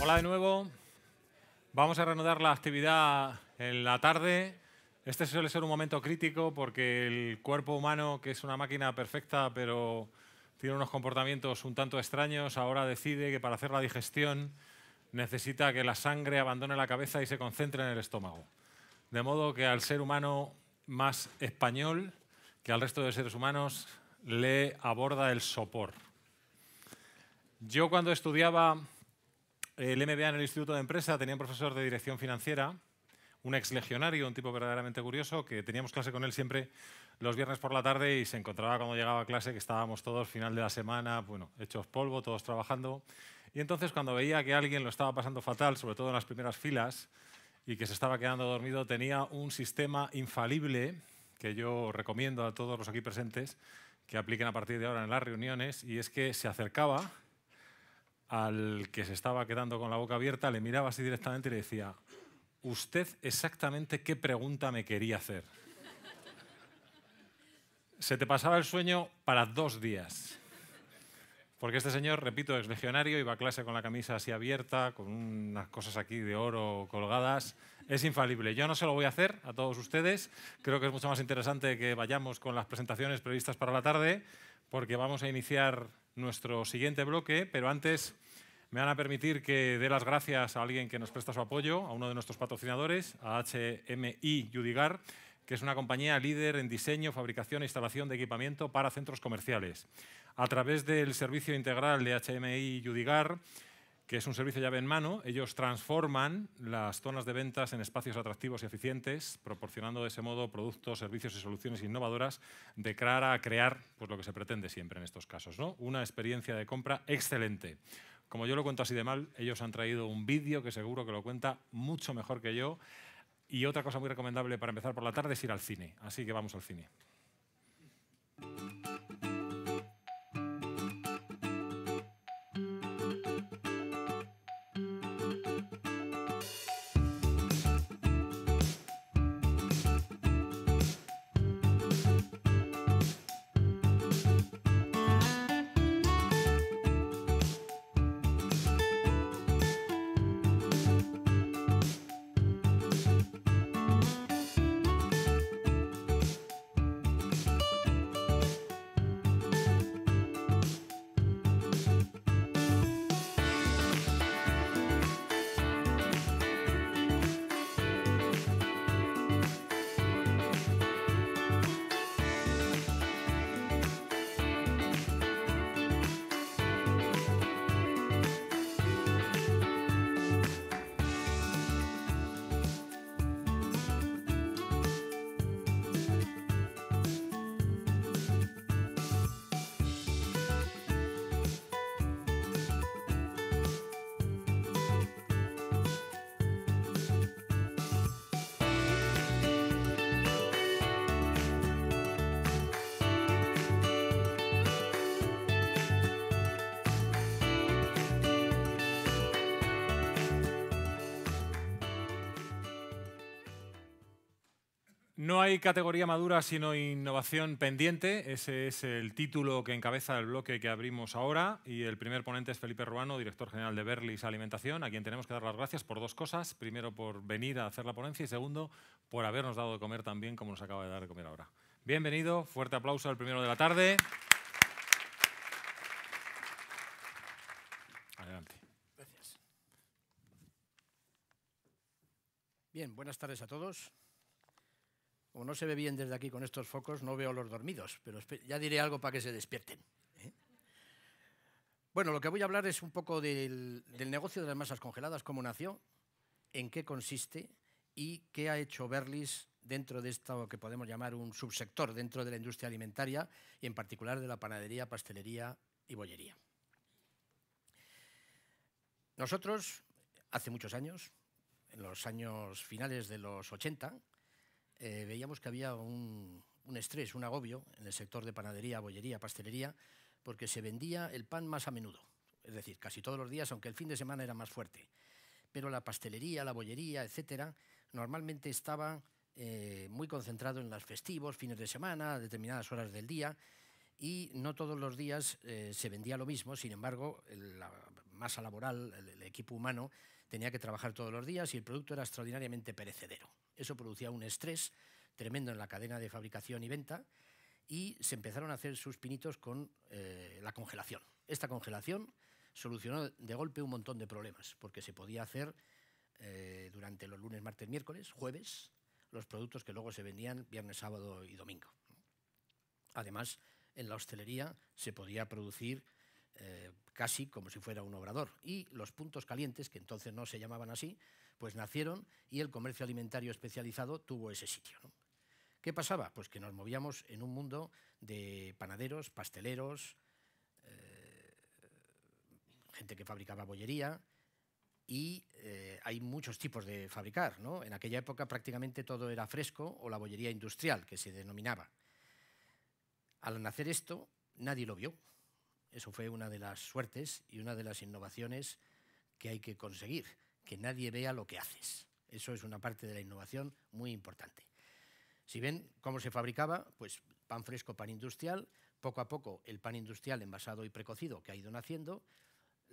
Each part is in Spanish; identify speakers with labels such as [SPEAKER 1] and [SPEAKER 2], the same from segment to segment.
[SPEAKER 1] Hola de nuevo. Vamos a reanudar la actividad en la tarde. Este suele ser un momento crítico porque el cuerpo humano, que es una máquina perfecta, pero tiene unos comportamientos un tanto extraños, ahora decide que para hacer la digestión necesita que la sangre abandone la cabeza y se concentre en el estómago. De modo que al ser humano más español que al resto de seres humanos le aborda el sopor. Yo cuando estudiaba el MBA en el Instituto de Empresa tenía un profesor de dirección financiera, un exlegionario, un tipo verdaderamente curioso, que teníamos clase con él siempre los viernes por la tarde y se encontraba cuando llegaba a clase que estábamos todos final de la semana, bueno, hechos polvo, todos trabajando. Y entonces cuando veía que alguien lo estaba pasando fatal, sobre todo en las primeras filas, y que se estaba quedando dormido, tenía un sistema infalible que yo recomiendo a todos los aquí presentes que apliquen a partir de ahora en las reuniones, y es que se acercaba al que se estaba quedando con la boca abierta, le miraba así directamente y le decía: ¿usted exactamente qué pregunta me quería hacer? Se te pasaba el sueño para 2 días. Porque este señor, repito, ex legionario, iba a clase con la camisa así abierta, con unas cosas aquí de oro colgadas. Es infalible. Yo no se lo voy a hacer a todos ustedes. Creo que es mucho más interesante que vayamos con las presentaciones previstas para la tarde, porque vamos a iniciar nuestro siguiente bloque, pero antes me van a permitir que dé las gracias a alguien que nos presta su apoyo, a uno de nuestros patrocinadores, a HMI Yudigar, que es una compañía líder en diseño, fabricación e instalación de equipamiento para centros comerciales. A través del servicio integral de HMI Yudigar, que es un servicio llave en mano, ellos transforman las zonas de ventas en espacios atractivos y eficientes, proporcionando de ese modo productos, servicios y soluciones innovadoras de cara a crear pues, lo que se pretende siempre en estos casos, ¿no? Una experiencia de compra excelente. Como yo lo cuento así de mal, ellos han traído un vídeo que seguro que lo cuenta mucho mejor que yo. Y otra cosa muy recomendable para empezar por la tarde es ir al cine. Así que vamos al cine. No hay categoría madura sino innovación pendiente. Ese es el título que encabeza el bloque que abrimos ahora. Y el primer ponente es Felipe Ruano, director general de Berlis Alimentación, a quien tenemos que dar las gracias por 2 cosas. Primero, por venir a hacer la ponencia y segundo, por habernos dado de comer tan bien como nos acaba de dar de comer ahora. Bienvenido, fuerte aplauso al primero de la tarde. Adelante.
[SPEAKER 2] Gracias. Bien, buenas tardes a todos. Como no se ve bien desde aquí con estos focos, no veo a los dormidos, pero ya diré algo para que se despierten. Bueno, lo que voy a hablar es un poco del negocio de las masas congeladas, cómo nació, en qué consiste y qué ha hecho Berlis dentro de esto que podemos llamar un subsector dentro de la industria alimentaria y en particular de la panadería, pastelería y bollería. Nosotros, hace muchos años, en los años finales de los 80, veíamos que había un estrés, un agobio en el sector de panadería, bollería, pastelería, porque se vendía el pan más a menudo, es decir, casi todos los días, aunque el fin de semana era más fuerte. Pero la pastelería, la bollería, etcétera, normalmente estaba muy concentrado en los festivos, fines de semana, a determinadas horas del día, y no todos los días se vendía lo mismo. Sin embargo, la masa laboral, el equipo humano, tenía que trabajar todos los días y el producto era extraordinariamente perecedero. Eso producía un estrés tremendo en la cadena de fabricación y venta, y se empezaron a hacer sus pinitos con la congelación. Esta congelación solucionó de golpe un montón de problemas, porque se podía hacer durante los lunes, martes, miércoles, jueves, los productos que luego se vendían viernes, sábado y domingo. Además, en la hostelería se podía producir casi como si fuera un obrador, y los puntos calientes, que entonces no se llamaban así, pues nacieron, y el comercio alimentario especializado tuvo ese sitio, ¿no? ¿Qué pasaba? Pues que nos movíamos en un mundo de panaderos, pasteleros, gente que fabricaba bollería, y hay muchos tipos de fabricar, ¿no? En aquella época prácticamente todo era fresco o la bollería industrial, que se denominaba. Al nacer esto, nadie lo vio. Eso fue una de las suertes y una de las innovaciones que hay que conseguir, que nadie vea lo que haces. Eso es una parte de la innovación muy importante. Si ven cómo se fabricaba, pues pan fresco, pan industrial, poco a poco el pan industrial envasado y precocido que ha ido naciendo.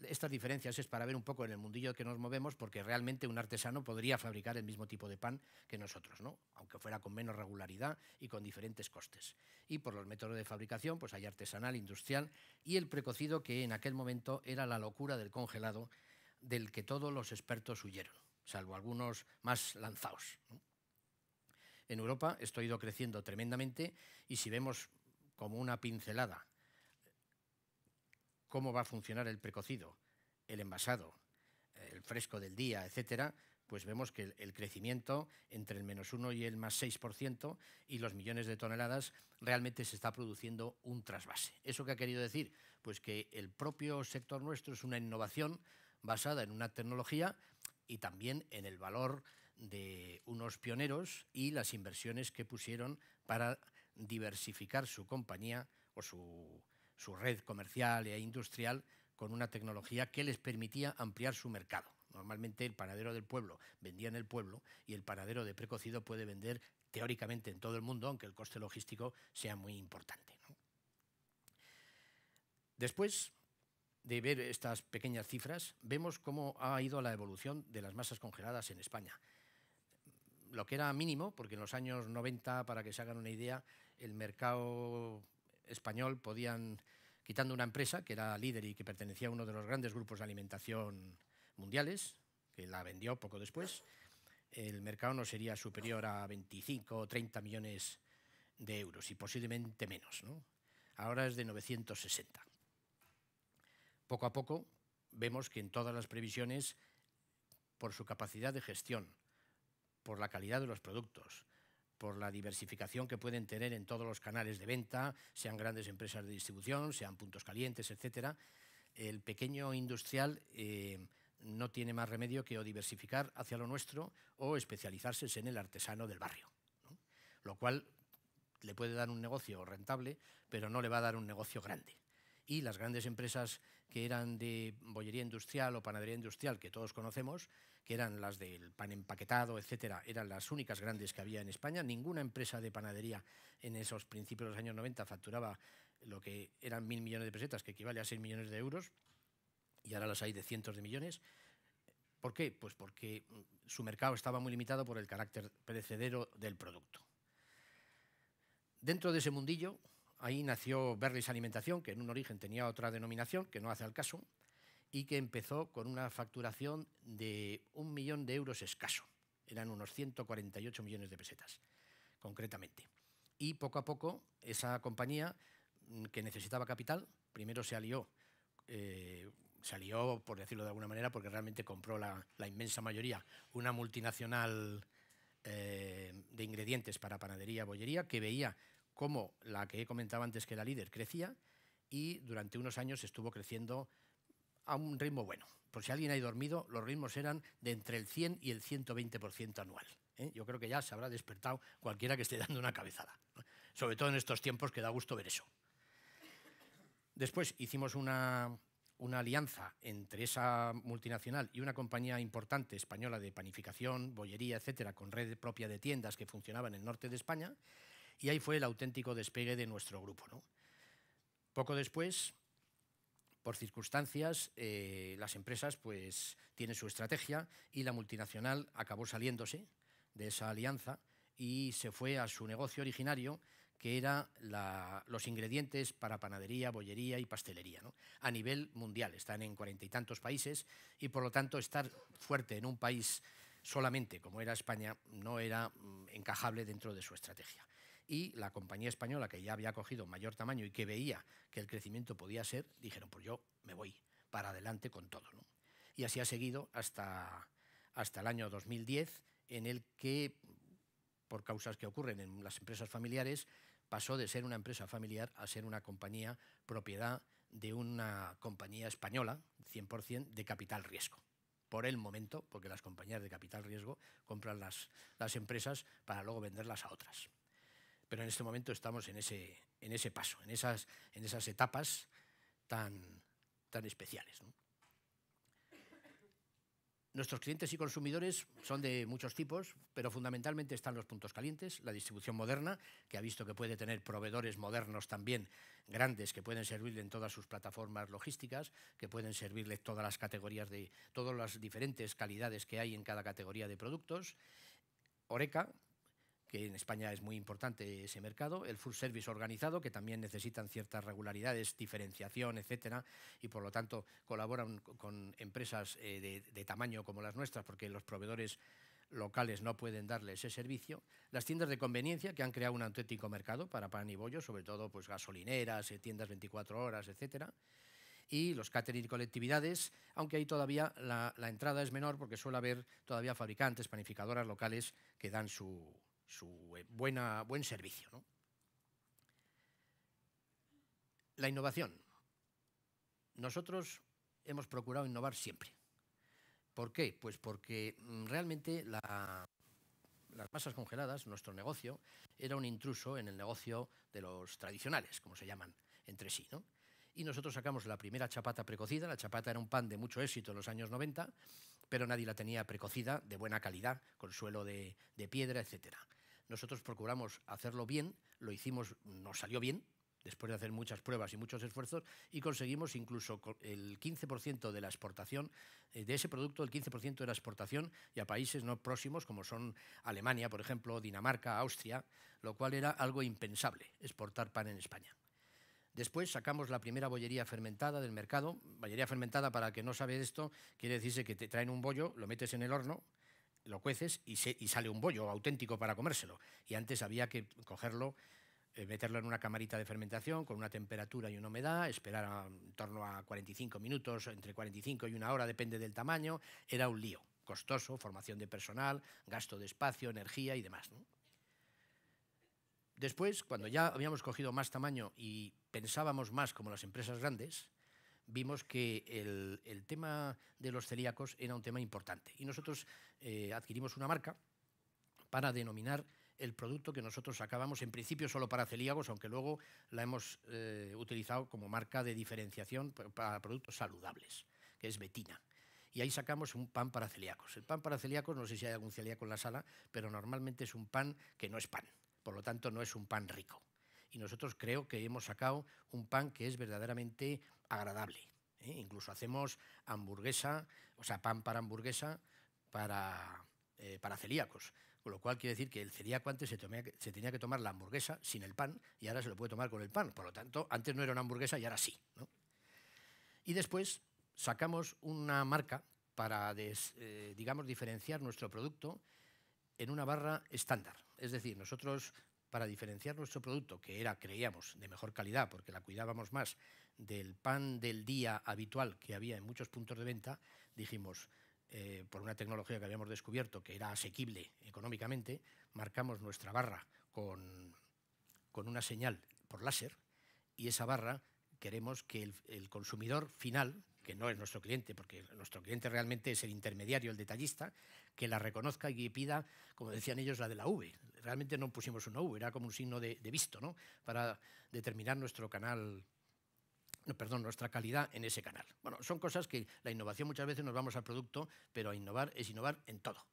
[SPEAKER 2] Estas diferencias es para ver un poco en el mundillo que nos movemos, porque realmente un artesano podría fabricar el mismo tipo de pan que nosotros, ¿no? Aunque fuera con menos regularidad y con diferentes costes. Y por los métodos de fabricación, pues hay artesanal, industrial y el precocido, que en aquel momento era la locura del congelado, del que todos los expertos huyeron, salvo algunos más lanzados, ¿no? En Europa esto ha ido creciendo tremendamente, y si vemos como una pincelada cómo va a funcionar el precocido, el envasado, el fresco del día, etcétera, pues vemos que el crecimiento entre el -1 y el +6% y los millones de toneladas, realmente se está produciendo un trasvase. ¿Eso qué ha querido decir? Pues que el propio sector nuestro es una innovación basada en una tecnología y también en el valor de unos pioneros y las inversiones que pusieron para diversificar su compañía o su red comercial e industrial con una tecnología que les permitía ampliar su mercado. Normalmente el panadero del pueblo vendía en el pueblo, y el panadero de precocido puede vender teóricamente en todo el mundo, aunque el coste logístico sea muy importante, ¿no? Después de ver estas pequeñas cifras, vemos cómo ha ido la evolución de las masas congeladas en España. Lo que era mínimo, porque en los años 90, para que se hagan una idea, el mercado español podían, quitando una empresa que era líder y que pertenecía a uno de los grandes grupos de alimentación mundiales, que la vendió poco después, el mercado no sería superior a 25 o 30 millones de euros, y posiblemente menos, ¿no? Ahora es de 960. Poco a poco vemos que en todas las previsiones, por su capacidad de gestión, por la calidad de los productos, por la diversificación que pueden tener en todos los canales de venta, sean grandes empresas de distribución, sean puntos calientes, etcétera, el pequeño industrial no tiene más remedio que o diversificar hacia lo nuestro o especializarse en el artesano del barrio, ¿no? Lo cual le puede dar un negocio rentable, pero no le va a dar un negocio grande. Y las grandes empresas que eran de bollería industrial o panadería industrial, que todos conocemos, que eran las del pan empaquetado, etcétera, eran las únicas grandes que había en España. Ninguna empresa de panadería en esos principios de los años 90 facturaba lo que eran 1.000 millones de pesetas, que equivale a 6 millones de euros, y ahora las hay de cientos de millones. ¿Por qué? Pues porque su mercado estaba muy limitado por el carácter perecedero del producto. Dentro de ese mundillo, ahí nació Berlis Alimentación, que en un origen tenía otra denominación, que no hace al caso, y que empezó con una facturación de 1 millón de euros escaso. Eran unos 148 millones de pesetas, concretamente. Y poco a poco, esa compañía, que necesitaba capital, primero se alió, por decirlo de alguna manera, porque realmente compró la inmensa mayoría, una multinacional de ingredientes para panadería, bollería, que veía cómo la que he comentado antes, que era líder, crecía, y durante unos años estuvo creciendo a un ritmo bueno. Por si alguien ha dormido, los ritmos eran de entre el 100 y el 120% anual, ¿eh? Yo creo que ya se habrá despertado cualquiera que esté dando una cabezada, ¿no? Sobre todo en estos tiempos, que da gusto ver eso. Después hicimos una alianza entre esa multinacional y una compañía importante española de panificación, bollería, etcétera, con red propia de tiendas que funcionaba en el norte de España, y ahí fue el auténtico despegue de nuestro grupo, ¿no? Poco después, por circunstancias, las empresas pues tienen su estrategia y la multinacional acabó saliéndose de esa alianza y se fue a su negocio originario, que era los ingredientes para panadería, bollería y pastelería, ¿no? A nivel mundial. Están en 40 y tantos países y, por lo tanto, estar fuerte en un país solamente, como era España, no era encajable dentro de su estrategia. Y la compañía española, que ya había cogido mayor tamaño y que veía que el crecimiento podía ser, dijeron, pues yo me voy para adelante con todo, ¿no? Y así ha seguido hasta el año 2010, en el que, por causas que ocurren en las empresas familiares, pasó de ser una empresa familiar a ser una compañía propiedad de una compañía española, 100%, de capital riesgo. Por el momento, porque las compañías de capital riesgo compran las empresas para luego venderlas a otras. Pero en este momento estamos en ese paso, en esas etapas tan especiales, ¿no? Nuestros clientes y consumidores son de muchos tipos, pero fundamentalmente están los puntos calientes, la distribución moderna, que ha visto que puede tener proveedores modernos también grandes que pueden servirle en todas sus plataformas logísticas, que pueden servirle todas las categorías de todas las diferentes calidades que hay en cada categoría de productos. Horeca, que en España es muy importante ese mercado, el food service organizado, que también necesitan ciertas regularidades, diferenciación, etcétera, y por lo tanto colaboran con empresas de tamaño como las nuestras, porque los proveedores locales no pueden darle ese servicio. Las tiendas de conveniencia, que han creado un auténtico mercado para pan y bollo, sobre todo pues gasolineras, tiendas 24 horas, etcétera. Y los catering y colectividades, aunque ahí todavía la entrada es menor, porque suele haber todavía fabricantes, panificadoras locales que dan su buen servicio, ¿no? La innovación. Nosotros hemos procurado innovar siempre. ¿Por qué? Pues porque realmente las masas congeladas, nuestro negocio, era un intruso en el negocio de los tradicionales, como se llaman entre sí, ¿no? Y nosotros sacamos la primera chapata precocida. La chapata era un pan de mucho éxito en los años 90, pero nadie la tenía precocida, de buena calidad, con suelo de piedra, etcétera. Nosotros procuramos hacerlo bien, lo hicimos, nos salió bien, después de hacer muchas pruebas y muchos esfuerzos, y conseguimos incluso el 15% de la exportación de ese producto, el 15% de la exportación y a países no próximos, como son Alemania, por ejemplo, Dinamarca, Austria, lo cual era algo impensable, exportar pan en España. Después sacamos la primera bollería fermentada del mercado. Bollería fermentada, para el que no sabe esto, quiere decirse que te traen un bollo, lo metes en el horno, lo cueces y sale un bollo auténtico para comérselo. Y antes había que cogerlo, meterlo en una camarita de fermentación con una temperatura y una humedad, esperar en torno a 45 minutos, entre 45 y una hora, depende del tamaño. Era un lío, costoso, formación de personal, gasto de espacio, energía y demás, ¿no? Después, cuando ya habíamos cogido más tamaño y pensábamos más como las empresas grandes, vimos que el tema de los celíacos era un tema importante. Y nosotros adquirimos una marca para denominar el producto que nosotros sacábamos, en principio solo para celíacos, aunque luego la hemos utilizado como marca de diferenciación para productos saludables, que es Betina. Y ahí sacamos un pan para celíacos. El pan para celíacos, no sé si hay algún celíaco en la sala, pero normalmente es un pan que no es pan. Por lo tanto, no es un pan rico. Y nosotros creo que hemos sacado un pan que es verdaderamente agradable, ¿eh? Incluso hacemos hamburguesa, o sea, pan para hamburguesa para celíacos. Con lo cual quiere decir que el celíaco antes se tenía que tomar la hamburguesa sin el pan y ahora se lo puede tomar con el pan. Por lo tanto, antes no era una hamburguesa y ahora sí, ¿no? Y después sacamos una marca para, digamos, diferenciar nuestro producto en una barra estándar. Es decir, nosotros, para diferenciar nuestro producto, que creíamos, de mejor calidad, porque la cuidábamos más del pan del día habitual que había en muchos puntos de venta, dijimos, por una tecnología que habíamos descubierto que era asequible económicamente, marcamos nuestra barra con una señal por láser, y esa barra queremos que el consumidor final, que no es nuestro cliente, porque nuestro cliente realmente es el intermediario, el detallista, que la reconozca y pida, como decían ellos, la de la V. Realmente no pusimos una V, era como un signo de visto, ¿no?, para determinar nuestra calidad en ese canal. Bueno, son cosas que la innovación, muchas veces nos vamos al producto, pero innovar es innovar en todo.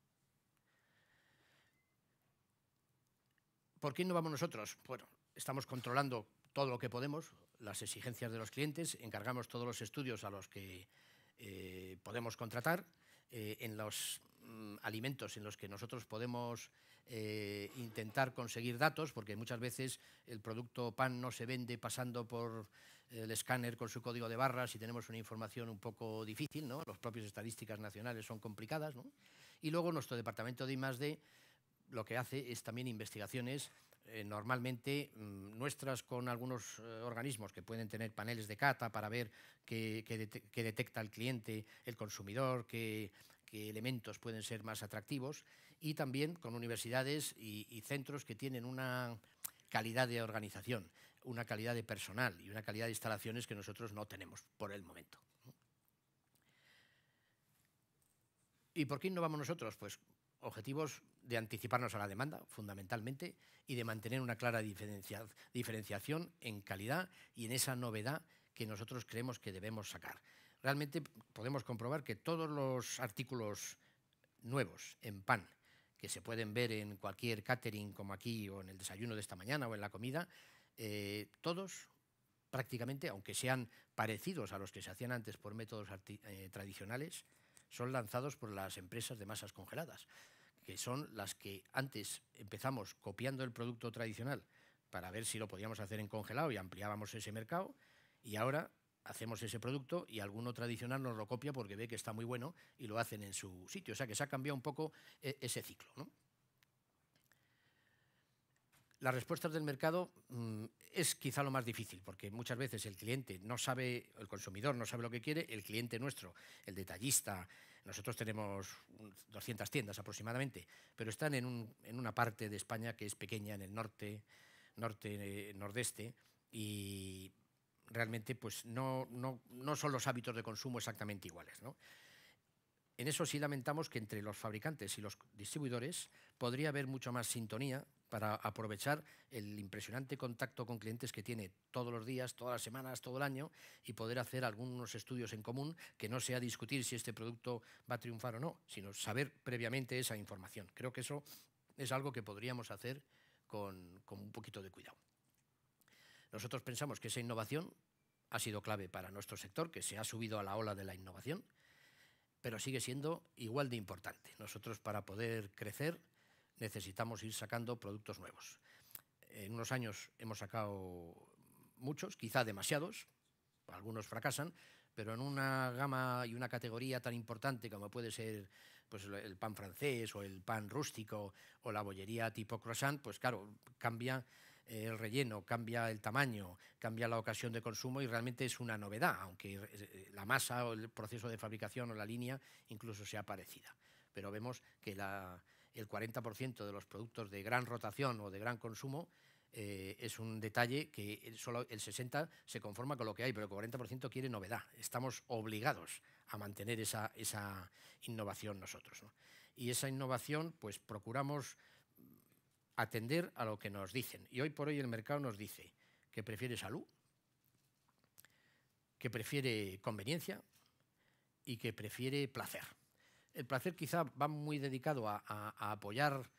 [SPEAKER 2] ¿Por qué innovamos nosotros? Bueno, estamos controlando todo lo que podemos. las exigencias de los clientes, encargamos todos los estudios a los que podemos contratar, en los alimentos en los que nosotros podemos intentar conseguir datos, porque muchas veces el producto pan no se vende pasando por el escáner con su código de barras y tenemos una información un poco difícil, ¿no? Las propias estadísticas nacionales son complicadas, ¿no? Y luego nuestro departamento de I+D lo que hace es también investigaciones, normalmente nuestras con algunos organismos que pueden tener paneles de cata para ver qué detecta el cliente, el consumidor, qué elementos pueden ser más atractivos, y también con universidades y centros que tienen una calidad de organización, una calidad de personal y una calidad de instalaciones que nosotros no tenemos por el momento. ¿Y por qué innovamos nosotros? Pues objetivos de anticiparnos a la demanda, fundamentalmente, y de mantener una clara diferenciación en calidad y en esa novedad que nosotros creemos que debemos sacar. Realmente podemos comprobar que todos los artículos nuevos en pan que se pueden ver en cualquier catering, como aquí, o en el desayuno de esta mañana, o en la comida, todos prácticamente, aunque sean parecidos a los que se hacían antes por métodos tradicionales, son lanzados por las empresas de masas congeladas, que son las que antes empezamos copiando el producto tradicional para ver si lo podíamos hacer en congelado y ampliábamos ese mercado, y ahora hacemos ese producto y alguno tradicional nos lo copia porque ve que está muy bueno y lo hacen en su sitio. O sea que se ha cambiado un poco ese ciclo, ¿no? Las respuestas del mercado es quizá lo más difícil, porque muchas veces el cliente no sabe, el consumidor no sabe lo que quiere, el cliente nuestro, el detallista, nosotros tenemos 200 tiendas aproximadamente, pero están en una parte de España que es pequeña, en el nordeste, y realmente pues no son los hábitos de consumo exactamente iguales, ¿no? En eso sí lamentamos que entre los fabricantes y los distribuidores podría haber mucho más sintonía para aprovechar el impresionante contacto con clientes que tiene todos los días, todas las semanas, todo el año, y poder hacer algunos estudios en común, que no sea discutir si este producto va a triunfar o no, sino saber previamente esa información. Creo que eso es algo que podríamos hacer con un poquito de cuidado. Nosotros pensamos que esa innovación ha sido clave para nuestro sector, que se ha subido a la ola de la innovación, pero sigue siendo igual de importante. Nosotros, para poder crecer, necesitamos ir sacando productos nuevos. En unos años hemos sacado muchos, quizá demasiados, algunos fracasan, pero en una gama y una categoría tan importante como puede ser pues, el pan francés o el pan rústico o la bollería tipo croissant, pues claro, cambia el relleno, cambia el tamaño, cambia la ocasión de consumo y realmente es una novedad, aunque la masa o el proceso de fabricación o la línea incluso sea parecida. Pero vemos que el 40% de los productos de gran rotación o de gran consumo es un detalle que solo el 60% se conforma con lo que hay, pero el 40% quiere novedad. Estamos obligados a mantener esa innovación nosotros, ¿no? Y esa innovación, pues procuramos atender a lo que nos dicen. Y hoy por hoy el mercado nos dice que prefiere salud, que prefiere conveniencia y que prefiere placer. El placer quizá va muy dedicado a apoyar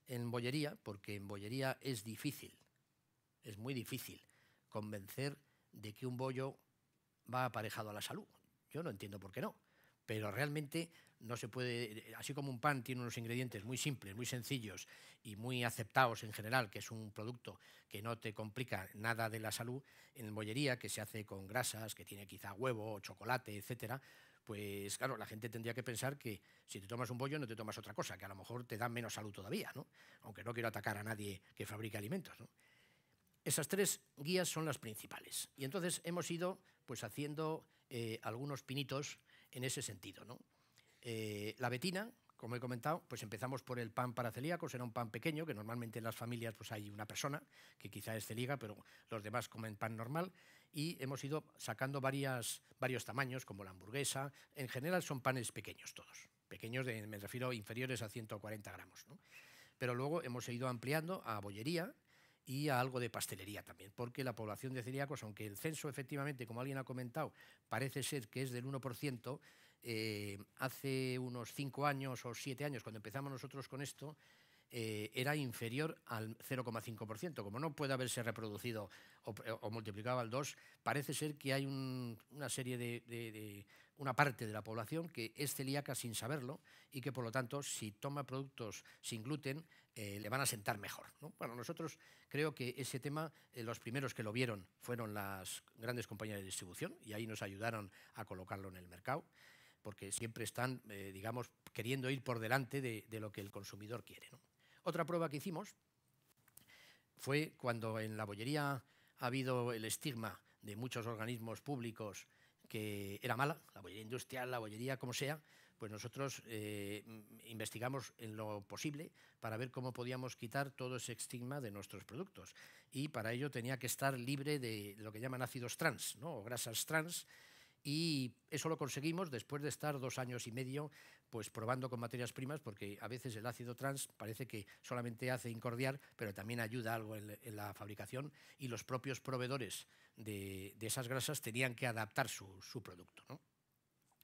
[SPEAKER 2] en bollería, porque en bollería es difícil, es muy difícil convencer de que un bollo va aparejado a la salud. Yo no entiendo por qué no, pero realmente no se puede, así como un pan tiene unos ingredientes muy simples, muy sencillos y muy aceptados en general, que es un producto que no te complica nada de la salud, en bollería, que se hace con grasas, que tiene quizá huevo, chocolate, etcétera, pues claro, la gente tendría que pensar que si te tomas un bollo no te tomas otra cosa, que a lo mejor te da menos salud todavía, ¿no? Aunque no quiero atacar a nadie que fabrique alimentos, ¿no? Esas tres guías son las principales. Y entonces hemos ido pues, haciendo algunos pinitos en ese sentido, ¿no? La betina, como he comentado, pues empezamos por el pan para celíacos, era un pan pequeño, que normalmente en las familias pues, hay una persona que quizá es celíaca, pero los demás comen pan normal, y hemos ido sacando varios tamaños, como la hamburguesa. En general son panes pequeños todos, pequeños, me refiero inferiores a 140 gramos, ¿no? Pero luego hemos ido ampliando a bollería y a algo de pastelería también, porque la población de celíacos, aunque el censo efectivamente, como alguien ha comentado, parece ser que es del 1%, hace unos 5 años o 7 años, cuando empezamos nosotros con esto, era inferior al 0,5%. Como no puede haberse reproducido o multiplicado al 2, parece ser que hay una serie una parte de la población que es celíaca sin saberlo y que, por lo tanto, si toma productos sin gluten, le van a sentar mejor, ¿no? Bueno, nosotros creo que ese tema, los primeros que lo vieron fueron las grandes compañías de distribución y ahí nos ayudaron a colocarlo en el mercado, porque siempre están, digamos, queriendo ir por delante de lo que el consumidor quiere, ¿no? Otra prueba que hicimos fue cuando en la bollería ha habido el estigma de muchos organismos públicos que era mala, la bollería industrial, la bollería como sea, pues nosotros investigamos en lo posible para ver cómo podíamos quitar todo ese estigma de nuestros productos. Y para ello tenía que estar libre de lo que llaman ácidos trans, ¿no? O grasas trans. Y eso lo conseguimos después de estar 2 años y medio pues probando con materias primas, porque a veces el ácido trans parece que solamente hace incordiar, pero también ayuda algo en la fabricación, y los propios proveedores de esas grasas tenían que adaptar su producto, ¿no?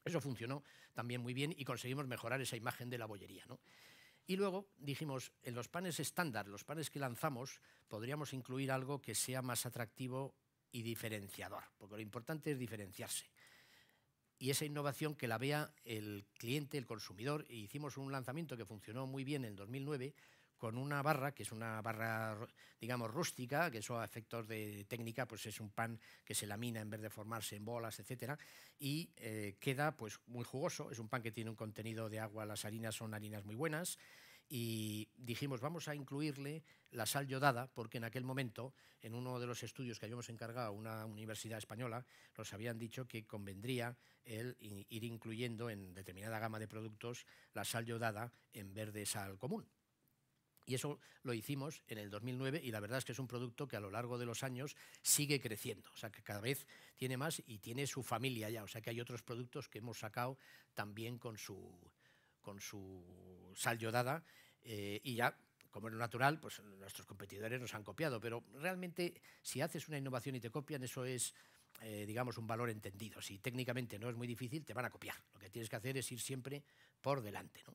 [SPEAKER 2] Eso funcionó también muy bien y conseguimos mejorar esa imagen de la bollería, ¿no? Y luego dijimos, en los panes estándar, los panes que lanzamos, podríamos incluir algo que sea más atractivo y diferenciador, porque lo importante es diferenciarse. Y esa innovación que la vea el cliente, el consumidor. E hicimos un lanzamiento que funcionó muy bien en 2009 con una barra, que es una barra, digamos, rústica, que eso a efectos de técnica pues es un pan que se lamina en vez de formarse en bolas, etcétera, y queda pues muy jugoso. Es un pan que tiene un contenido de agua, las harinas son harinas muy buenas, y dijimos, vamos a incluirle la sal yodada, porque en aquel momento, en uno de los estudios que habíamos encargado a una universidad española, nos habían dicho que convendría ir incluyendo en determinada gama de productos la sal yodada en vez de sal común. Y eso lo hicimos en el 2009 y la verdad es que es un producto que a lo largo de los años sigue creciendo. O sea, que cada vez tiene más y tiene su familia ya. O sea, que hay otros productos que hemos sacado también con su sal yodada, y ya, como es natural, pues nuestros competidores nos han copiado. Pero realmente, si haces una innovación y te copian, eso es, digamos, un valor entendido. Si técnicamente no es muy difícil, te van a copiar. Lo que tienes que hacer es ir siempre por delante, ¿no?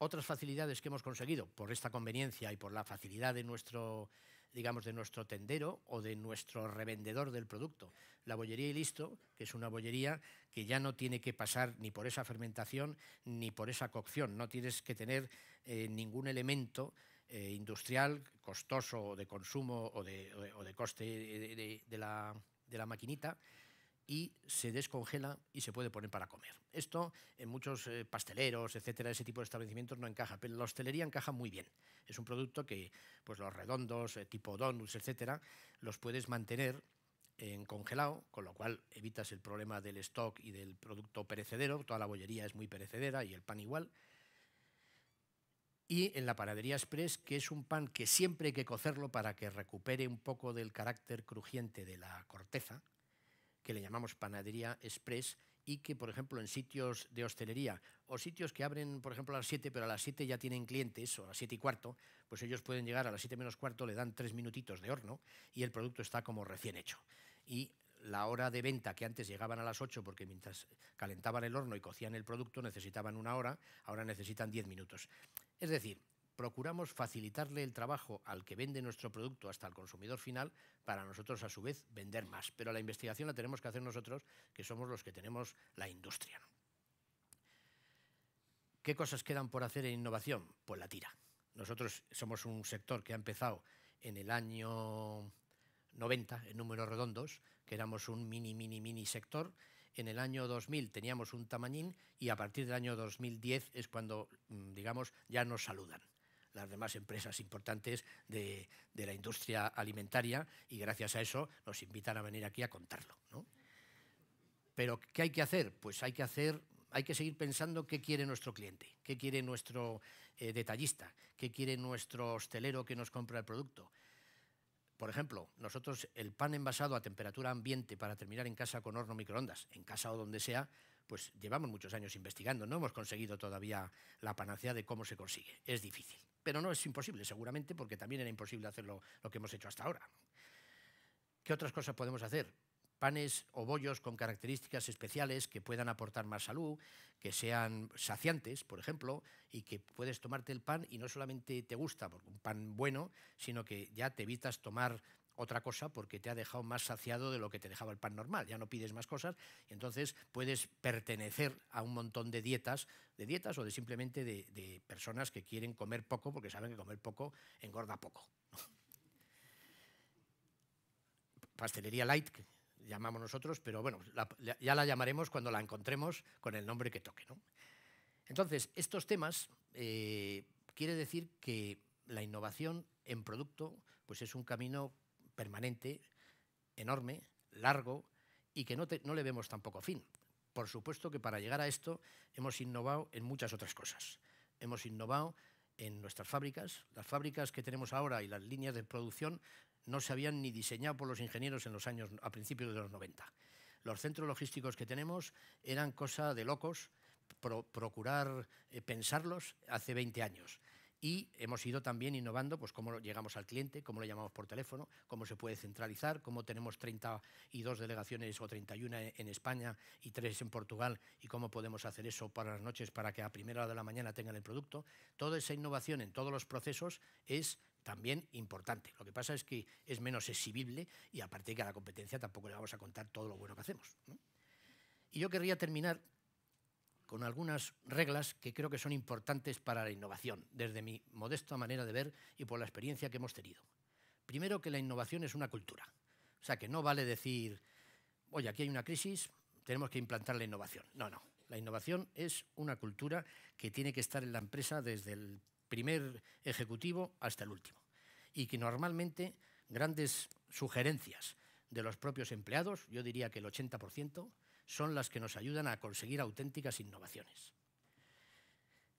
[SPEAKER 2] Otras facilidades que hemos conseguido por esta conveniencia y por la facilidad de nuestro, digamos, de nuestro tendero o de nuestro revendedor del producto. La bollería y listo, que es una bollería que ya no tiene que pasar ni por esa fermentación ni por esa cocción. No tienes que tener ningún elemento industrial, costoso, o de consumo o de coste de la maquinita, y se descongela y se puede poner para comer. Esto en muchos pasteleros, etcétera, ese tipo de establecimientos no encaja, pero en la hostelería encaja muy bien. Es un producto que pues los redondos, tipo donuts, etcétera, los puedes mantener en congelado, con lo cual evitas el problema del stock y del producto perecedero. Toda la bollería es muy perecedera y el pan igual. Y en la panadería express, que es un pan que siempre hay que cocerlo para que recupere un poco del carácter crujiente de la corteza, que le llamamos panadería express, y que, por ejemplo, en sitios de hostelería o sitios que abren, por ejemplo, a las 7, pero a las 7 ya tienen clientes, o a las 7 y cuarto, pues ellos pueden llegar a las 7 menos cuarto, le dan 3 minutitos de horno y el producto está como recién hecho. Y la hora de venta, que antes llegaban a las 8 porque mientras calentaban el horno y cocían el producto necesitaban 1 hora, ahora necesitan 10 minutos. Es decir, procuramos facilitarle el trabajo al que vende nuestro producto hasta el consumidor final, para nosotros a su vez vender más. Pero la investigación la tenemos que hacer nosotros, que somos los que tenemos la industria, ¿no? ¿Qué cosas quedan por hacer en innovación? Pues la tira. Nosotros somos un sector que ha empezado en el año 90, en números redondos, que éramos un mini sector. En el año 2000 teníamos un tamañín y a partir del año 2010 es cuando, digamos, ya nos saludan las demás empresas importantes de la industria alimentaria, y gracias a eso nos invitan a venir aquí a contarlo, ¿no? Pero ¿qué hay que hacer? Pues hay que seguir pensando qué quiere nuestro cliente, qué quiere nuestro detallista, qué quiere nuestro hostelero que nos compra el producto. Por ejemplo, nosotros el pan envasado a temperatura ambiente para terminar en casa con horno microondas, en casa o donde sea, pues llevamos muchos años investigando. No hemos conseguido todavía la panacea de cómo se consigue. Es difícil, pero no es imposible, seguramente, porque también era imposible hacerlo lo que hemos hecho hasta ahora. ¿Qué otras cosas podemos hacer? panes o bollos con características especiales que puedan aportar más salud, que sean saciantes, por ejemplo, y que puedes tomarte el pan y no solamente te gusta porque un pan bueno, sino que ya te evitas tomar otra cosa porque te ha dejado más saciado de lo que te dejaba el pan normal, ya no pides más cosas y entonces puedes pertenecer a un montón de dietas o de simplemente de personas que quieren comer poco porque saben que comer poco engorda poco. Pastelería light, que llamamos nosotros, pero bueno, ya la llamaremos cuando la encontremos con el nombre que toque, ¿no? Entonces, estos temas quiere decir que la innovación en producto pues es un camino permanente, enorme, largo y que no le vemos tampoco fin. Por supuesto que para llegar a esto hemos innovado en muchas otras cosas. Hemos innovado en nuestras fábricas. Las fábricas que tenemos ahora y las líneas de producción no se habían ni diseñado por los ingenieros a principios de los 90. Los centros logísticos que tenemos eran cosa de locos procurar pensarlos hace 20 años. Y hemos ido también innovando pues cómo llegamos al cliente, cómo le llamamos por teléfono, cómo se puede centralizar, cómo tenemos 32 delegaciones o 31 en España y 3 en Portugal y cómo podemos hacer eso para las noches para que a primera hora de la mañana tengan el producto. Toda esa innovación en todos los procesos es también importante. Lo que pasa es que es menos exhibible y aparte que a la competencia tampoco le vamos a contar todo lo bueno que hacemos, ¿no? Y yo querría terminar con algunas reglas que creo que son importantes para la innovación, desde mi modesta manera de ver y por la experiencia que hemos tenido. Primero, que la innovación es una cultura. O sea, que no vale decir, oye, aquí hay una crisis, tenemos que implantar la innovación. No, no. La innovación es una cultura que tiene que estar en la empresa desde el primer ejecutivo hasta el último. Y que normalmente grandes sugerencias de los propios empleados, yo diría que el 80%, son las que nos ayudan a conseguir auténticas innovaciones.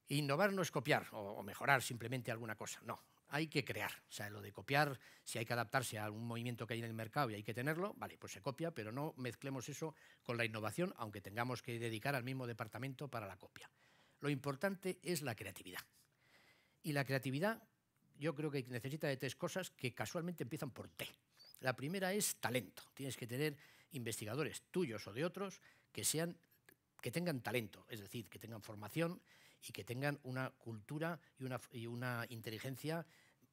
[SPEAKER 2] Innovar no es copiar o mejorar simplemente alguna cosa, no. Hay que crear. O sea, lo de copiar, si hay que adaptarse a algún movimiento que hay en el mercado y hay que tenerlo, vale, pues se copia, pero no mezclemos eso con la innovación, aunque tengamos que dedicar al mismo departamento para la copia. Lo importante es la creatividad. Y la creatividad yo creo que necesita de 3 cosas que casualmente empiezan por T. La primera es talento. Tienes que tener investigadores tuyos o de otros que tengan talento, es decir, que tengan formación y que tengan una cultura y una inteligencia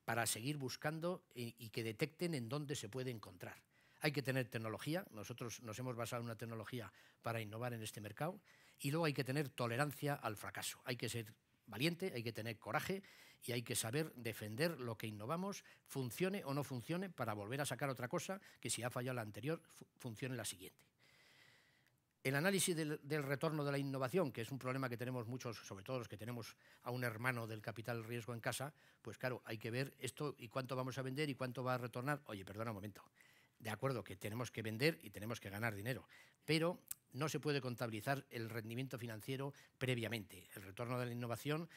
[SPEAKER 2] para seguir buscando y que detecten en dónde se puede encontrar. Hay que tener tecnología, nosotros nos hemos basado en una tecnología para innovar en este mercado, y luego hay que tener tolerancia al fracaso. Hay que ser valiente, hay que tener coraje y hay que saber defender lo que innovamos, funcione o no funcione, para volver a sacar otra cosa que si ha fallado la anterior, funcione la siguiente. El análisis del retorno de la innovación, que es un problema que tenemos muchos, sobre todo los que tenemos a un hermano del capital riesgo en casa, pues claro, hay que ver esto y cuánto vamos a vender y cuánto va a retornar. Oye, perdona un momento. De acuerdo que tenemos que vender y tenemos que ganar dinero, pero no se puede contabilizar el rendimiento financiero previamente. El retorno de la innovación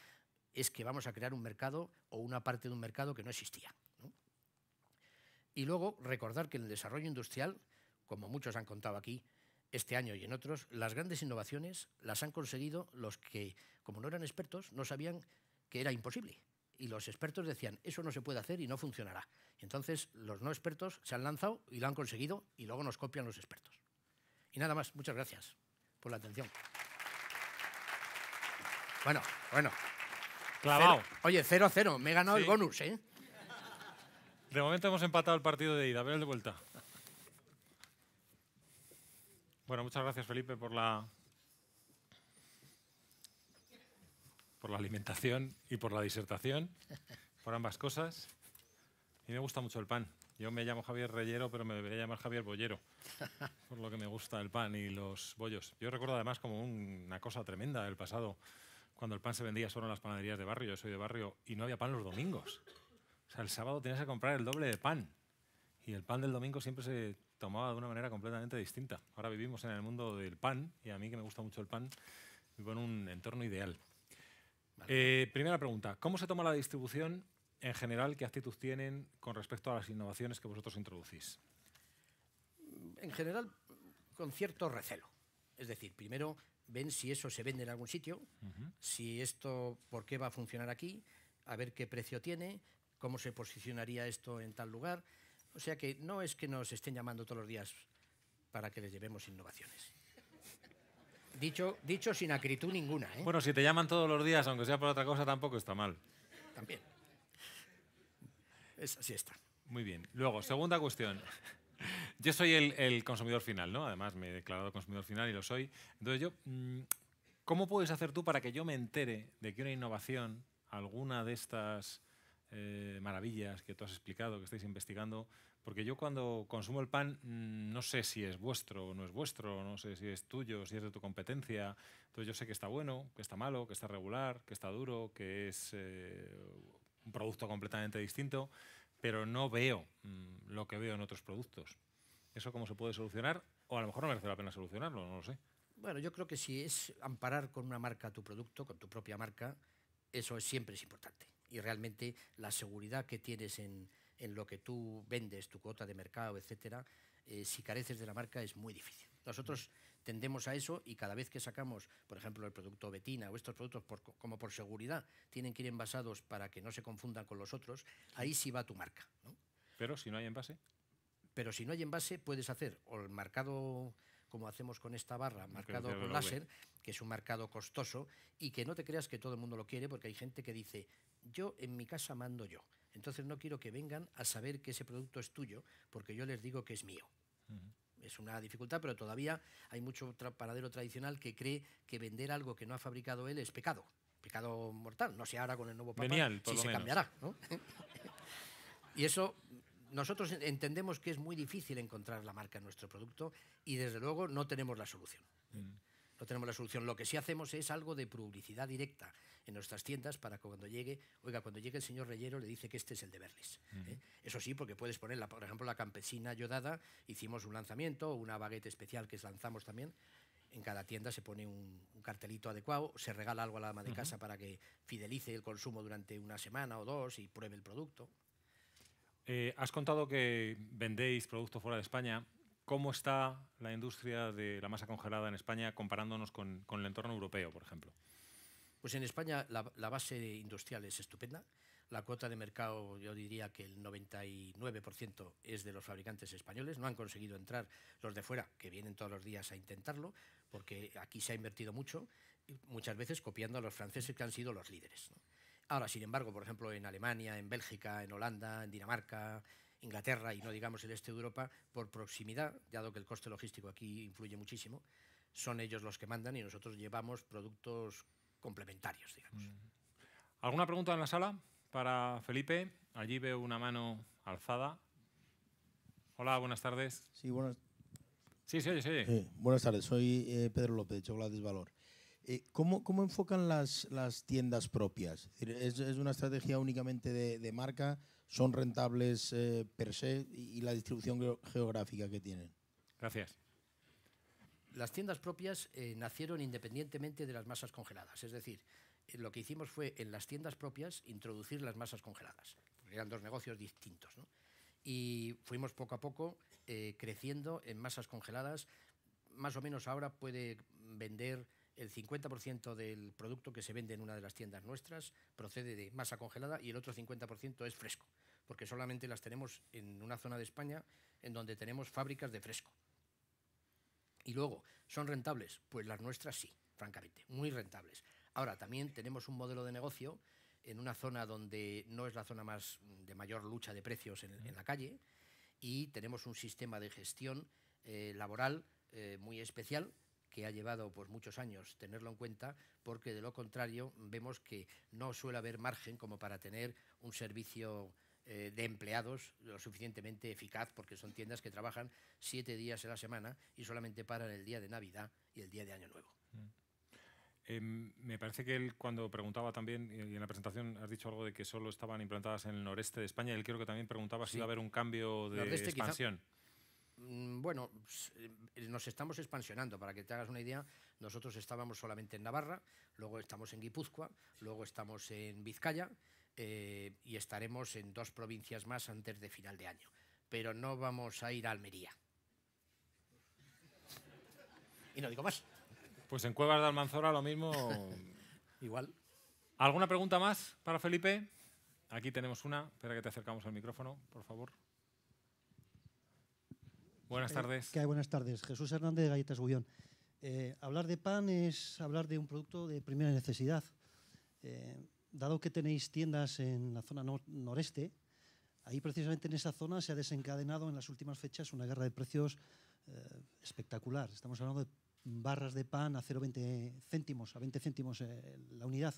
[SPEAKER 2] es que vamos a crear un mercado o una parte de un mercado que no existía, ¿no? Y luego recordar que en el desarrollo industrial, como muchos han contado aquí, este año y en otros, las grandes innovaciones las han conseguido los que, como no eran expertos, no sabían que era imposible. Y los expertos decían, eso no se puede hacer y no funcionará. Y entonces los no expertos se han lanzado y lo han conseguido y luego nos copian los expertos. Y nada más, muchas gracias por la atención. Bueno.
[SPEAKER 1] Clavado.
[SPEAKER 2] Oye, 0-0, me he ganado
[SPEAKER 1] Sí.
[SPEAKER 2] el bonus, ¿eh?
[SPEAKER 1] De momento hemos empatado el partido de ida, a ver el de vuelta. Bueno, muchas gracias, Felipe, por la alimentación y por la disertación, por ambas cosas. Y me gusta mucho el pan. Yo me llamo Javier Reyero, pero me debería llamar Javier Bollero, por lo que me gusta el pan y los bollos. Yo recuerdo además como una cosa tremenda del pasado, cuando el pan se vendía solo en las panaderías de barrio. Yo soy de barrio y no había pan los domingos. O sea, el sábado tenías que comprar el doble de pan. Y el pan del domingo siempre se tomaba de una manera completamente distinta. Ahora vivimos en el mundo del pan y a mí, que me gusta mucho el pan, vivo en un entorno ideal. Vale. Primera pregunta, ¿cómo se toma la distribución en general? ¿Qué actitud tienen con respecto a las innovaciones que vosotros introducís?
[SPEAKER 2] En general, con cierto recelo. Es decir, primero ven si eso se vende en algún sitio, si esto, por qué va a funcionar aquí, a ver qué precio tiene, cómo se posicionaría esto en tal lugar. O sea que no es que nos estén llamando todos los días para que les llevemos innovaciones. Dicho sin acritud ninguna, ¿eh?
[SPEAKER 1] Bueno, si te llaman todos los días, aunque sea por otra cosa, tampoco está mal.
[SPEAKER 2] También. Así está.
[SPEAKER 1] Muy bien. Luego, segunda cuestión. Yo soy el consumidor final, ¿no? Además, me he declarado consumidor final y lo soy. Entonces, ¿cómo puedes hacer tú para que yo me entere de que una innovación, alguna de estas maravillas que tú has explicado, que estáis investigando? Porque yo cuando consumo el pan no sé si es vuestro o no es vuestro, no sé si es tuyo, si es de tu competencia. Entonces yo sé que está bueno, que está malo, que está regular, que está duro, que es un producto completamente distinto, pero no veo lo que veo en otros productos. ¿Eso cómo se puede solucionar? O a lo mejor no merece la pena solucionarlo, no lo sé.
[SPEAKER 2] Bueno, yo creo que si es amparar con una marca tu producto, con tu propia marca, eso siempre es importante. Y realmente la seguridad que tienes en lo que tú vendes, tu cuota de mercado, etcétera, si careces de la marca es muy difícil. Nosotros tendemos a eso y cada vez que sacamos, por ejemplo, el producto Betina o estos productos, como por seguridad, tienen que ir envasados para que no se confundan con los otros, ahí sí va tu marca, ¿no?
[SPEAKER 1] Pero si no hay envase.
[SPEAKER 2] Pero si no hay envase, puedes hacer o el marcado, como hacemos con esta barra, marcado con láser, que es un marcado costoso, y que no te creas que todo el mundo lo quiere, porque hay gente que dice, yo en mi casa mando yo, entonces no quiero que vengan a saber que ese producto es tuyo, porque yo les digo que es mío. Es una dificultad, pero todavía hay mucho panadero tradicional que cree que vender algo que no ha fabricado él es pecado. Pecado mortal. No sé ahora con el nuevo Papa
[SPEAKER 1] Venial, por
[SPEAKER 2] si
[SPEAKER 1] lo
[SPEAKER 2] se
[SPEAKER 1] menos.
[SPEAKER 2] cambiará, ¿no? Y eso, nosotros entendemos que es muy difícil encontrar la marca en nuestro producto y desde luego no tenemos la solución. No tenemos la solución. Lo que sí hacemos es algo de publicidad directa en nuestras tiendas para que cuando llegue el señor Reyero le dice que este es el de Berlis. Eso sí, porque puedes poner, por ejemplo, la campesina yodada, hicimos un lanzamiento, una baguette especial que lanzamos también. En cada tienda se pone un cartelito adecuado, se regala algo a la ama de casa para que fidelice el consumo durante una semana o dos y pruebe el producto.
[SPEAKER 1] Has contado que vendéis producto fuera de España. ¿Cómo está la industria de la masa congelada en España comparándonos con el entorno europeo, por ejemplo?
[SPEAKER 2] Pues en España la base industrial es estupenda. La cuota de mercado, yo diría que el 99% es de los fabricantes españoles. No han conseguido entrar los de fuera, que vienen todos los días a intentarlo, porque aquí se ha invertido mucho, muchas veces copiando a los franceses que han sido los líderes, ¿no? Ahora, sin embargo, por ejemplo, en Alemania, en Bélgica, en Holanda, en Dinamarca, Inglaterra y no digamos el este de Europa, por proximidad, dado que el coste logístico aquí influye muchísimo, son ellos los que mandan y nosotros llevamos productos complementarios, digamos.
[SPEAKER 1] ¿Alguna pregunta en la sala para Felipe? Allí veo una mano alzada. Hola, buenas tardes.
[SPEAKER 3] Sí, buenas.
[SPEAKER 1] Sí, se oye.
[SPEAKER 3] Buenas tardes, soy Pedro López de Chocolates Valor. ¿Cómo enfocan las tiendas propias? ¿Es una estrategia únicamente de marca? ¿Son rentables per se? ¿Y la distribución geográfica que tienen?
[SPEAKER 1] Gracias.
[SPEAKER 2] Las tiendas propias nacieron independientemente de las masas congeladas. Es decir, lo que hicimos fue en las tiendas propias introducir las masas congeladas. Porque eran dos negocios distintos, ¿no? Y fuimos poco a poco creciendo en masas congeladas. Más o menos ahora puede vender el 50% del producto que se vende en una de las tiendas nuestras procede de masa congelada y el otro 50% es fresco, porque solamente las tenemos en una zona de España en donde tenemos fábricas de fresco. Y luego, ¿son rentables? Pues las nuestras sí, francamente, muy rentables. Ahora, también tenemos un modelo de negocio en una zona donde no es la zona más de mayor lucha de precios en la calle, y tenemos un sistema de gestión laboral muy especial que ha llevado pues, muchos años tenerlo en cuenta, porque de lo contrario vemos que no suele haber margen como para tener un servicio de empleados lo suficientemente eficaz, porque son tiendas que trabajan 7 días a la semana y solamente paran el día de Navidad y el día de Año Nuevo.
[SPEAKER 1] Me parece que él, cuando preguntaba también, y en la presentación has dicho algo de que solo estaban implantadas en el noreste de España, él creo que también preguntaba si iba a haber un cambio de expansión.
[SPEAKER 2] Bueno, nos estamos expansionando. Para que te hagas una idea, nosotros estábamos solamente en Navarra, luego estamos en Guipúzcoa, luego estamos en Vizcaya y estaremos en 2 provincias más antes de final de año. Pero no vamos a ir a Almería. Y no digo más.
[SPEAKER 1] Pues en Cuevas de Almanzora lo mismo.
[SPEAKER 2] Igual.
[SPEAKER 1] ¿Alguna pregunta más para Felipe? Aquí tenemos una. Espera que te acercamos al micrófono, por favor. Buenas tardes.
[SPEAKER 4] ¿Qué hay? Buenas tardes. Jesús Hernández de Galletas Bullón. Hablar de pan es hablar de un producto de primera necesidad. Dado que tenéis tiendas en la zona noreste, ahí precisamente en esa zona se ha desencadenado en las últimas fechas una guerra de precios espectacular. Estamos hablando de barras de pan a 0,20 céntimos, a 20 céntimos la unidad.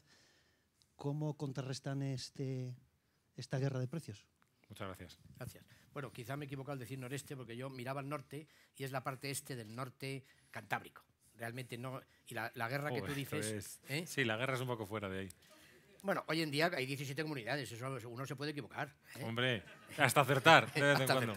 [SPEAKER 4] ¿Cómo contrarrestan esta guerra de precios?
[SPEAKER 1] Muchas gracias.
[SPEAKER 2] Gracias. Bueno, quizá me he equivocado al decir noreste porque yo miraba al norte y es la parte este del norte cantábrico. Realmente no. Y la guerra que tú dices.
[SPEAKER 1] Sí, la guerra es un poco fuera de ahí.
[SPEAKER 2] Bueno, hoy en día hay 17 comunidades, eso uno se puede equivocar.
[SPEAKER 1] Hombre, hasta acertar de vez en cuando.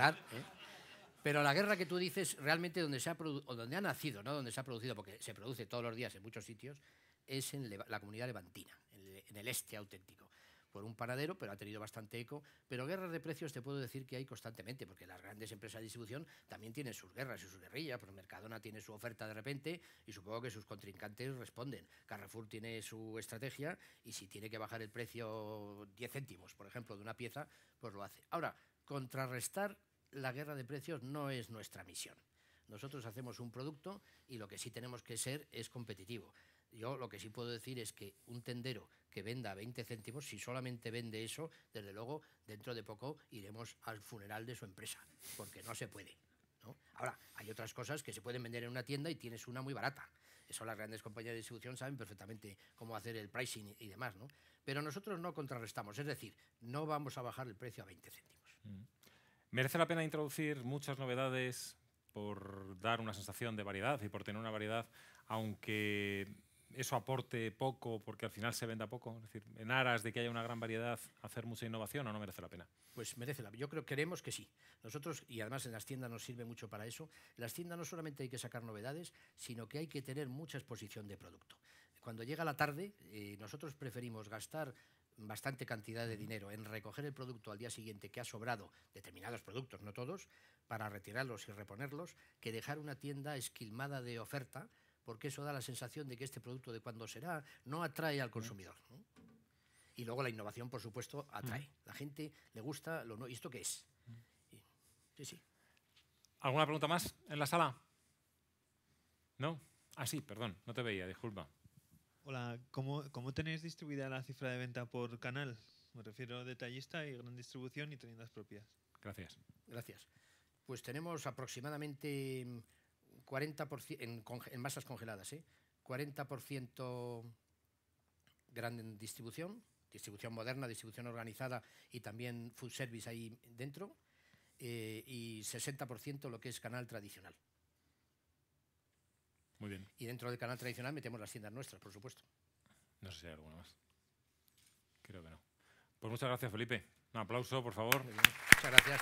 [SPEAKER 2] Pero la guerra que tú dices, realmente donde ha nacido, no donde se ha producido, porque se produce todos los días en muchos sitios, es en la comunidad levantina, en el este auténtico. Por un panadero, pero ha tenido bastante eco. Pero guerras de precios te puedo decir que hay constantemente, porque las grandes empresas de distribución también tienen sus guerras y sus guerrillas. Pues Mercadona tiene su oferta de repente y supongo que sus contrincantes responden. Carrefour tiene su estrategia y si tiene que bajar el precio 10 céntimos, por ejemplo, de una pieza, pues lo hace. Ahora, contrarrestar la guerra de precios no es nuestra misión. Nosotros hacemos un producto y lo que sí tenemos que ser es competitivo. Yo lo que sí puedo decir es que un tendero que venda a 20 céntimos, si solamente vende eso, desde luego, dentro de poco iremos al funeral de su empresa, porque no se puede, ¿no? Ahora, hay otras cosas que se pueden vender en una tienda y tienes una muy barata. Eso las grandes compañías de distribución saben perfectamente cómo hacer el pricing y demás, ¿no? Pero nosotros no contrarrestamos, es decir, no vamos a bajar el precio a 20 céntimos.
[SPEAKER 1] ¿Merece la pena introducir muchas novedades por dar una sensación de variedad y por tener una variedad, aunque eso aporte poco porque al final se venda poco? Es decir, en aras de que haya una gran variedad, hacer mucha innovación, ¿o no merece la pena?
[SPEAKER 2] Pues merece la pena. Yo creemos que sí. Nosotros, y además en las tiendas nos sirve mucho para eso, en las tiendas no solamente hay que sacar novedades, sino que hay que tener mucha exposición de producto. Cuando llega la tarde, nosotros preferimos gastar bastante cantidad de dinero en recoger el producto al día siguiente que ha sobrado, determinados productos, no todos, para retirarlos y reponerlos, que dejar una tienda esquilmada de oferta, porque eso da la sensación de que este producto de cuando será no atrae al consumidor, ¿no? Y luego la innovación, por supuesto, atrae. La gente le gusta lo nuevo. ¿Y esto qué es? Sí.
[SPEAKER 1] ¿Alguna pregunta más en la sala? ¿No? Ah, sí, perdón, no te veía, disculpa.
[SPEAKER 5] Hola, ¿cómo tenéis distribuida la cifra de venta por canal? Me refiero a detallista y gran distribución y tiendas propias.
[SPEAKER 1] Gracias.
[SPEAKER 2] Gracias. Pues tenemos aproximadamente 40% en masas congeladas, 40% gran distribución moderna, distribución organizada y también food service ahí dentro, y 60% lo que es canal tradicional.
[SPEAKER 1] Muy bien.
[SPEAKER 2] Y dentro del canal tradicional metemos las tiendas nuestras, por supuesto.
[SPEAKER 1] No sé si hay alguna más. Creo que no. Pues muchas gracias, Felipe. Un aplauso, por favor.
[SPEAKER 2] Muy bien. Muchas gracias.